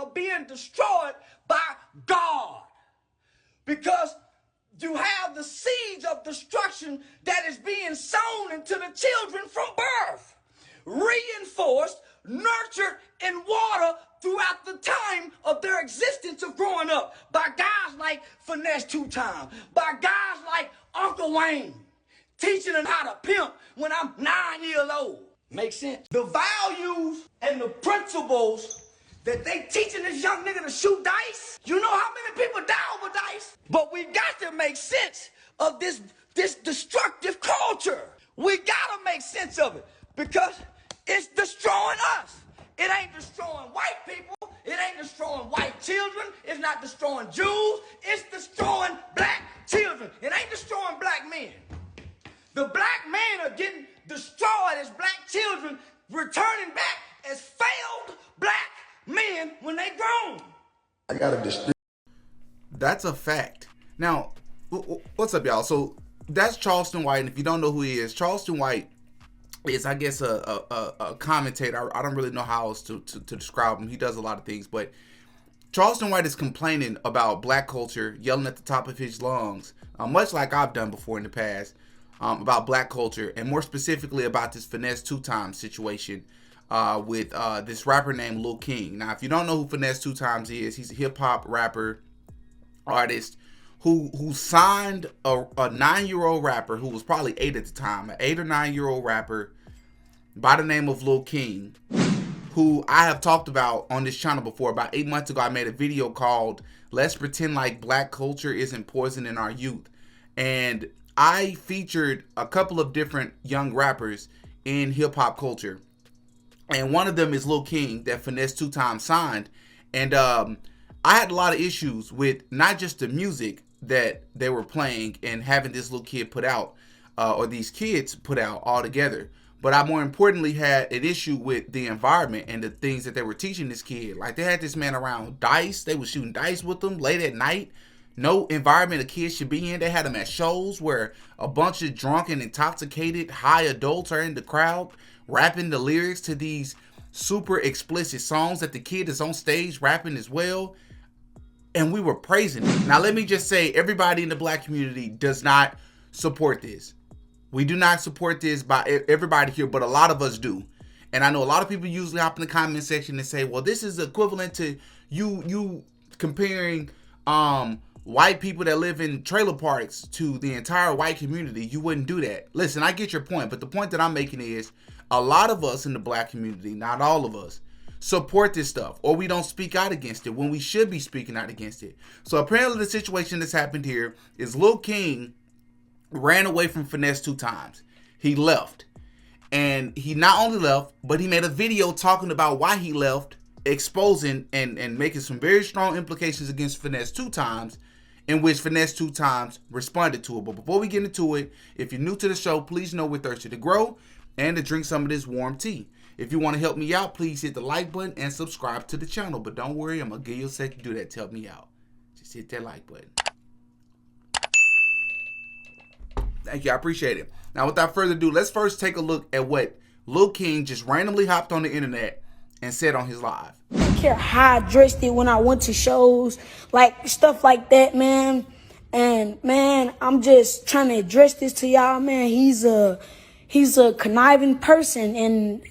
are being destroyed by God. Because you have the seeds of destruction that is being sown into the children from birth, reinforced, nurtured, and watered throughout the time of their existence of growing up by guys like Finesse2Tymes, by guys like Uncle Wayne, teaching them how to pimp when I'm 9 years old. Make sense? The values and the principles that they teaching this young nigga to shoot dice. You know how many people die over dice? But we got to make sense of this destructive culture. We gotta make sense of it because it's destroying us. It ain't destroying white people. It ain't destroying white children. It's not destroying Jews. It's destroying black children. It ain't destroying black men. The black men are getting destroyed as black children, returning back as failed black men when they grown. I gotta distribute. That's a fact. Now, what's up, y'all? So that's Charleston White, and if you don't know who he is, Charleston White is, I guess, a commentator. I don't really know how else to describe him. He does a lot of things, but Charleston White is complaining about black culture, yelling at the top of his lungs, much like I've done before in the past, about black culture, and more specifically about this Finesse2Tymes situation with this rapper named Lil King. Now, if you don't know who Finesse2Tymes is, he's a hip-hop rapper, artist, who signed a 9-year-old rapper who was probably 8 at the time, an 8 or 9-year-old rapper by the name of Lil King, who I have talked about on this channel before. About 8 months ago, I made a video called "Let's Pretend Like Black Culture Isn't Poisoning Our Youth," and I featured a couple of different young rappers in hip-hop culture, and one of them is Lil King that Finesse2Tymes signed. And I had a lot of issues with not just the music that they were playing and having this little kid put out, or these kids put out altogether, but I more importantly had an issue with the environment and the things that they were teaching this kid. Like, they had this man around dice. They were shooting dice with them late at night. No environment a kid should be in. They had them at shows where a bunch of drunk and intoxicated high adults are in the crowd rapping the lyrics to these super explicit songs that the kid is on stage rapping as well. And we were praising it. Now, let me just say, everybody in the black community does not support this. We do not support this by everybody here, but a lot of us do. And I know a lot of people usually hop in the comment section and say, well, this is equivalent to you comparing white people that live in trailer parks to the entire white community. You wouldn't do that. Listen, I get your point, but the point that I'm making is a lot of us in the black community, not all of us, support this stuff, or we don't speak out against it when we should be speaking out against it. So apparently the situation that's happened here is Lil King ran away from Finesse2Tymes. He left, and he not only left, but he made a video talking about why he left, exposing and making some very strong implications against Finesse2Tymes, in which Finesse2Tymes responded to it. But before we get into it, if you're new to the show, please know we're thirsty to grow and to drink some of this warm tea. If you want to help me out, please hit the like button and subscribe to the channel. But don't worry, I'm going to give you a second to do that to help me out. Just hit that like button. Thank you. I appreciate it. Now, without further ado, let's first take a look at what Lil King just randomly hopped on the internet and said on his live. I don't care how I dressed it when I went to shows, like stuff like that, man. And, man, I'm just trying to address this to y'all, man. He's a conniving person, and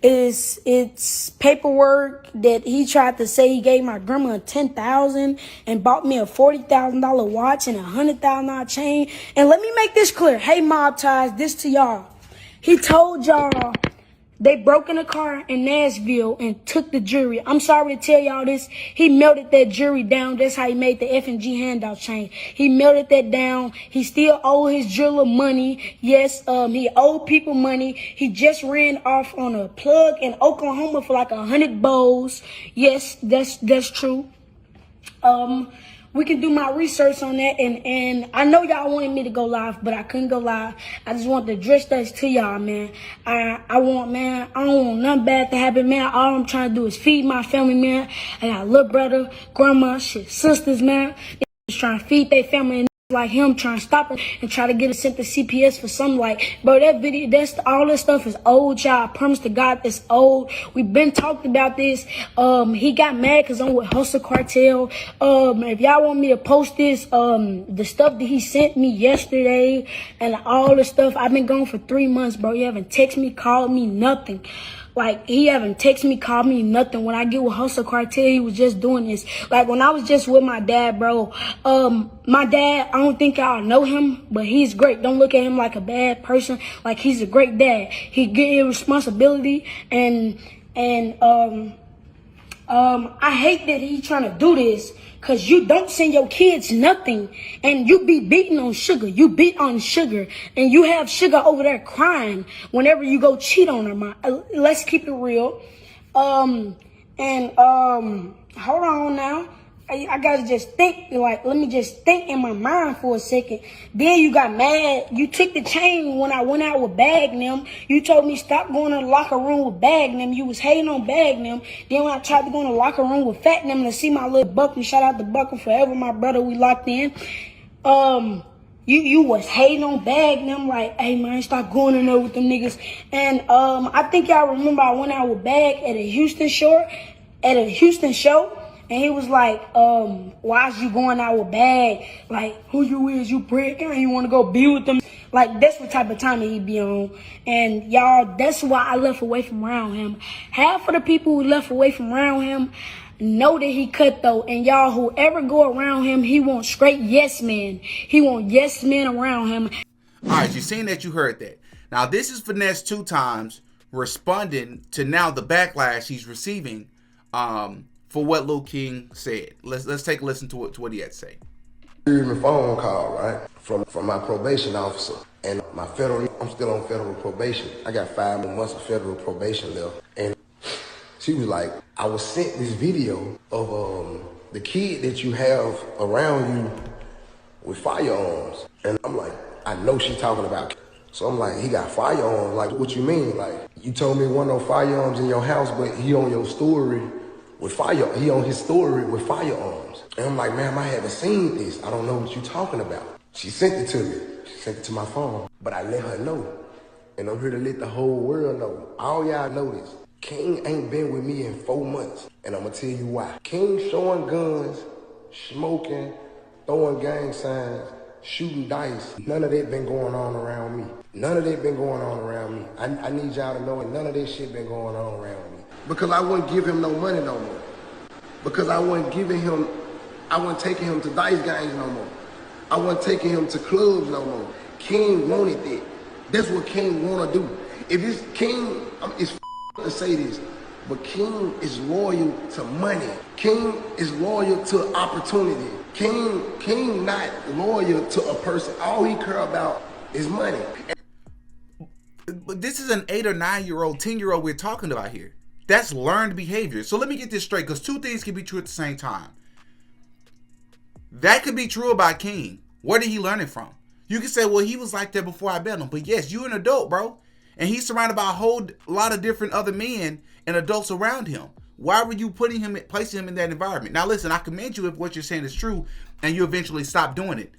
it's paperwork that he tried to say he gave my grandma $10,000 and bought me a $40,000 watch and a $100,000 chain. And let me make this clear. Hey, Mob Ties, this to y'all. He told y'all they broke in a car in Nashville and took the jewelry. I'm sorry to tell y'all this. He melted that jewelry down. That's how he made the F&G handout chain. He melted that down. He still owe his jeweler money. Yes, he owed people money. He just ran off on a plug in Oklahoma for like 100 bowls. Yes, that's true. We can do my research on that, and I know y'all wanted me to go live, but I couldn't go live. I just want to address that to y'all, man. I don't want nothing bad to happen, man. All I'm trying to do is feed my family, man. I got a little brother, grandma, shit, sisters, man. They just trying to feed their family. like him trying to stop it and try to get us sent to CPS for something. Like, bro, that video, all this stuff is old, y'all. I promise to God, it's old. We've been talking about this. He got mad because I'm with Hustle Cartel. If y'all want me to post this, the stuff that he sent me yesterday and all the stuff, I've been gone for 3 months, bro. You haven't texted me, called me, nothing. Like, he haven't texted me, called me, nothing. When I get with Hustle Cartel, he was just doing this. Like, when I was just with my dad, bro, my dad, I don't think y'all know him, but he's great. Don't look at him like a bad person. Like, he's a great dad. He get his responsibility, and I hate that he's trying to do this, because you don't send your kids nothing, and you be beating on Sugar. You beat on Sugar, and you have Sugar over there crying whenever you go cheat on her. Let's keep it real. Hold on now. I gotta just think, like, let me just think in my mind for a second. Then you got mad. You took the chain when I went out with Bag and them. You told me stop going to the locker room with Bag and them. You was hating on Bag and them. Then when I tried to go in the locker room with Fat and them to see my little Buckle, shout out to Buckle forever, my brother, we locked in. You was hating on Bag and them, like, hey man, stop going in there with them niggas. And I think y'all remember I went out with Bag at a Houston show. And he was like, why is you going out with Bag? Like, who you is? You prick? And you want to go be with them? Like, that's what type of time he be on. And y'all, that's why I left away from around him. Half of the people who left away from around him know that he cutthroat. And y'all, whoever go around him, he want straight yes men. He want yes men around him. All right, you seen that, you heard that. Now, this is Finesse2Tymes responding to now the backlash he's receiving, for what Lil King said. Let's take a listen to what he had to say. A phone call, right, from my probation officer, and I'm still on federal probation. I got 5 more months of federal probation left, and she was like, I was sent this video of the kid that you have around you with firearms, and I'm like, I know she talking about. So I'm like, he got firearms. Like, what you mean? Like, you told me one of those firearms in your house, but he on your story. He on his story with firearms. And I'm like, ma'am, I haven't seen this. I don't know what you're talking about. She sent it to me. She sent it to my phone. But I let her know. And I'm here to let the whole world know. All y'all know this. King ain't been with me in 4 months. And I'm going to tell you why. King showing guns, smoking, throwing gang signs, shooting dice. None of that been going on around me. None of that been going on around me. I need y'all to know it. None of that shit been going on around me. Because I wouldn't give him no money no more. Because I wasn't taking him to dice games no more. I wasn't taking him to clubs no more. King wanted that. That's what King want to do. If it's King, it's to say this, but King is loyal to money. King is loyal to opportunity. King not loyal to a person. All he care about is money. But this is an 8 or 9 year old, 10-year-old we're talking about here. That's learned behavior. So let me get this straight, because 2 things can be true at the same time. That could be true about King. Where did he learn it from? You can say, well, he was like that before I met him. But yes, you're an adult, bro. And he's surrounded by a whole lot of different other men and adults around him. Why were you placing him in that environment? Now listen, I commend you if what you're saying is true and you eventually stop doing it.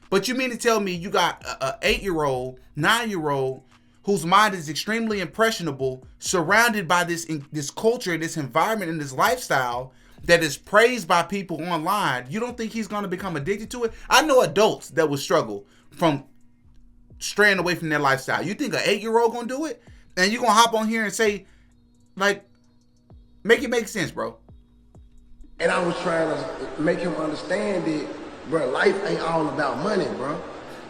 But you mean to tell me you got an 8-year-old, 9-year-old, whose mind is extremely impressionable, surrounded by this culture, this environment, and this lifestyle that is praised by people online. You don't think he's going to become addicted to it? I know adults that would struggle from straying away from their lifestyle. You think an 8-year-old going to do it? And you're going to hop on here and say, like, make it make sense, bro. And I was trying to make him understand that, bro, life ain't all about money, bro.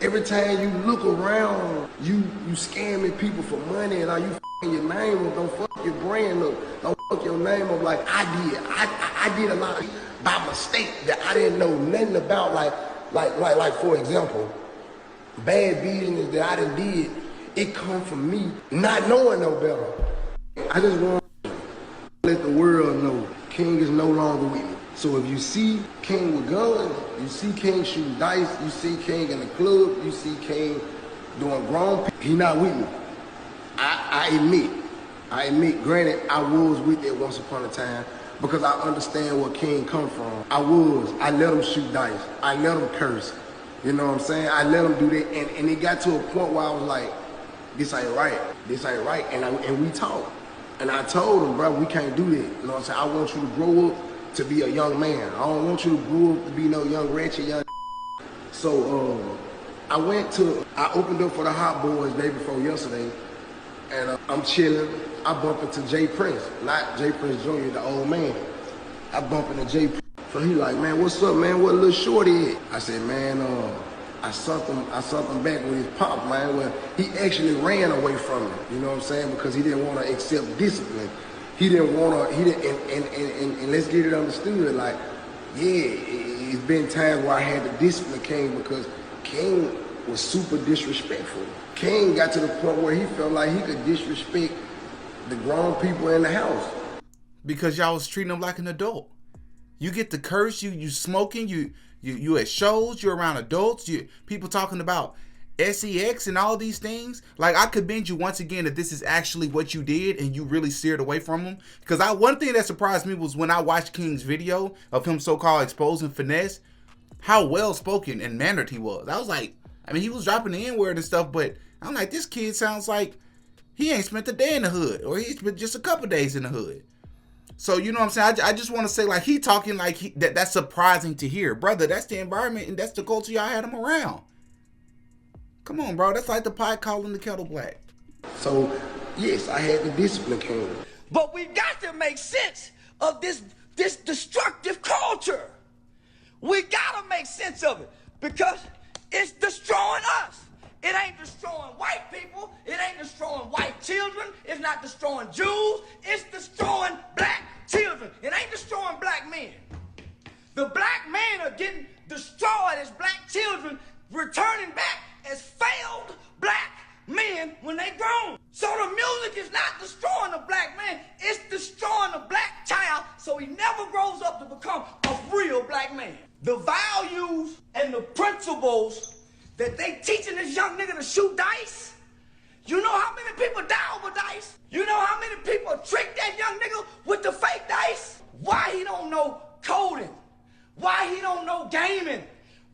Every time you look around, you scamming people for money, and are you f***ing your name up? Don't fuck your brand up. Don't fuck your name up like I did. I did a lot by mistake that I didn't know nothing about. Like for example, bad business that I done did, it come from me not knowing no better. I just want to let the world know King is no longer with me. So if you see King with guns, you see King shooting dice, you see King in the club, you see King doing grown people, he not with me. I admit, granted, I was with it once upon a time because I understand where King come from. I let him shoot dice. I let him curse. You know what I'm saying? I let him do that, and it got to a point where I was like, this ain't right. This ain't right. And we talked. And I told him, bro, we can't do that. You know what I'm saying? I want you to grow up to be a young man. I don't want you to grow up to be no young wretched young. So I opened up for the Hot Boys day before yesterday, and I'm chilling. I bump into Jay Prince, not Jay Prince Jr., the old man. I bump into Jay Prince. So he like, man, what's up, man? What little shorty is? I said, man, I sucked him back with his pop, man. Well, he actually ran away from it, you know what I'm saying? Because he didn't want to accept discipline. And let's get it understood, like, yeah, it's been times where I had to discipline King because King was super disrespectful. King got to the point where he felt like he could disrespect the grown people in the house. Because y'all was treating him like an adult. You get to curse, you smoking, you at shows, you're around adults, people talking about sex and all these things. Like, I commend you once again that this is actually what you did and you really steered away from him. Because one thing that surprised me was when I watched King's video of him so-called exposing Finesse, how well-spoken and mannered he was. I was like, I mean, he was dropping the N-word and stuff, but I'm like, this kid sounds like he ain't spent a day in the hood, or he's spent just a couple days in the hood. So, you know what I'm saying? I just want to say, like, he talking like that's surprising to hear. Brother, that's the environment and that's the culture y'all had him around. Come on, bro. That's like the pot calling the kettle black. So, yes, I had to discipline King. But we got to make sense of this destructive culture. We got to make sense of it because it's destroying us. It ain't destroying white people. It ain't destroying white children. It's not destroying Jews. It's destroying black children. It ain't destroying black men. The black men are getting destroyed as black children, returning back as failed black men when they grown. So the music is not destroying the black man. It's destroying the black child so he never grows up to become a real black man. The values and the principles that they teaching this young nigga to shoot dice. You know how many people die over dice? You know how many people trick that young nigga with the fake dice? Why he don't know coding? Why he don't know gaming?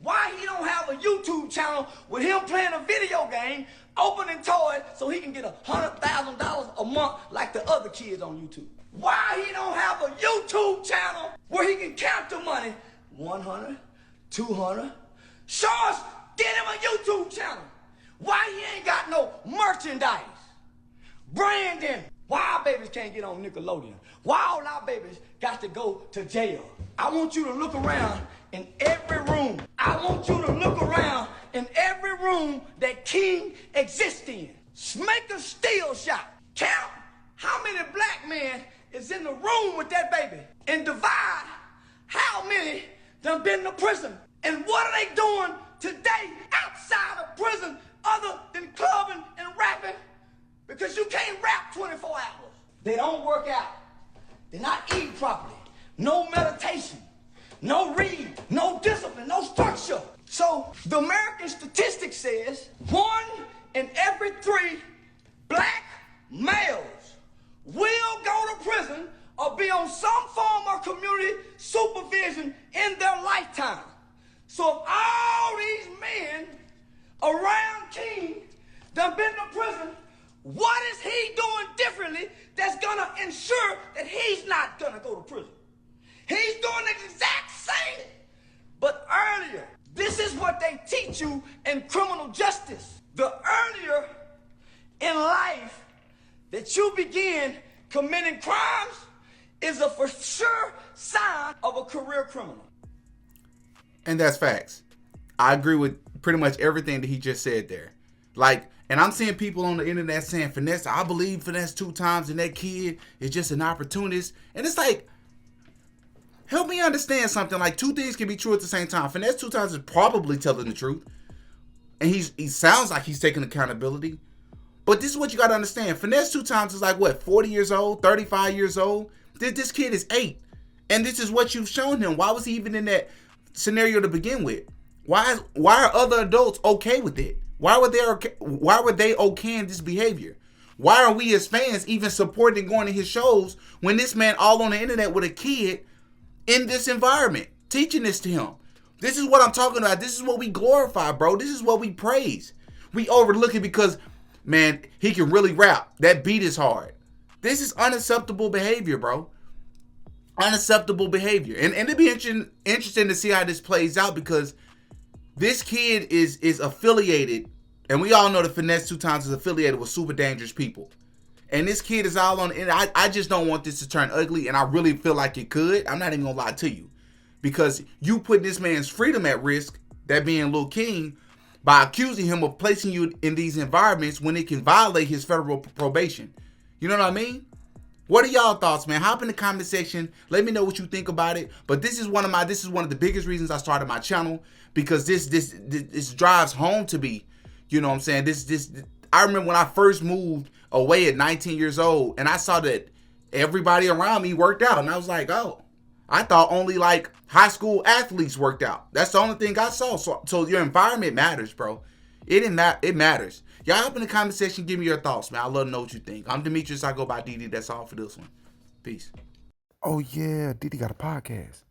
Why he don't have a YouTube channel with him playing a video game, opening toys so he can get $100,000 a month like the other kids on YouTube? Why he don't have a YouTube channel where he can count the money? 100, 200. Sure, get him a YouTube channel. Why he ain't got no merchandise? Branding. Why our babies can't get on Nickelodeon? Why all our babies got to go to jail? I want you to look around in every room. I want you to look around in every room that King exists in. Make a still shot. Count how many black men is in the room with that baby and divide how many done been to prison. And what are they doing today outside of prison other than clubbing and rapping? Because you can't rap 24 hours. They don't work out. They're not eating properly. No meditation. No reading. No discipline. No structure. So the American statistics says 1 in every 3 black males will go to prison or be on some form of community supervision in their lifetime. So if all these men around King done been to prison, what is he doing differently that's gonna ensure that he's not gonna go to prison? He's doing the exact same, but earlier. This is what they teach you in criminal justice. The earlier in life that you begin committing crimes is a for sure sign of a career criminal. And that's facts. I agree with pretty much everything that he just said there. Like, and I'm seeing people on the internet saying, Finesse, I believe Finesse2Tymes and that kid is just an opportunist. And it's like, help me understand something. Like, two things can be true at the same time. Finesse2Tymes is probably telling the truth. And he sounds like he's taking accountability. But this is what you got to understand. Finesse2Tymes is like, what, 40 years old, 35 years old? This kid is 8. And this is what you've shown him. Why was he even in that scenario to begin with? Why are other adults okay with it? Why were they okay in this behavior? Why are we as fans even supporting going to his shows when this man all on the internet with a kid in this environment, teaching this to him? This is what I'm talking about. This is what we glorify, bro. This is what we praise. We overlook it because, man, he can really rap. That beat is hard. This is unacceptable behavior, bro. Unacceptable behavior. And it'd be interesting to see how this plays out because this kid is affiliated, and we all know that Finesse2Tymes is affiliated with super dangerous people. And this kid is all on, and I just don't want this to turn ugly, and I really feel like it could. I'm not even gonna lie to you. Because you put this man's freedom at risk, that being Lil King, by accusing him of placing you in these environments when it can violate his federal probation. You know what I mean? What are y'all thoughts, man? Hop in the comment section. Let me know what you think about it. But this is one of the biggest reasons I started my channel, because this drives home to me. You know what I'm saying? I remember when I first moved away at 19 years old, and I saw that everybody around me worked out, and I was like, oh, I thought only like high school athletes worked out. That's the only thing I saw. So your environment matters, bro. It matters. Y'all up in the comment section, give me your thoughts, man. I love to know what you think. I'm Demetrius. I go by DD. That's all for this one. Peace. Oh yeah, DD got a podcast.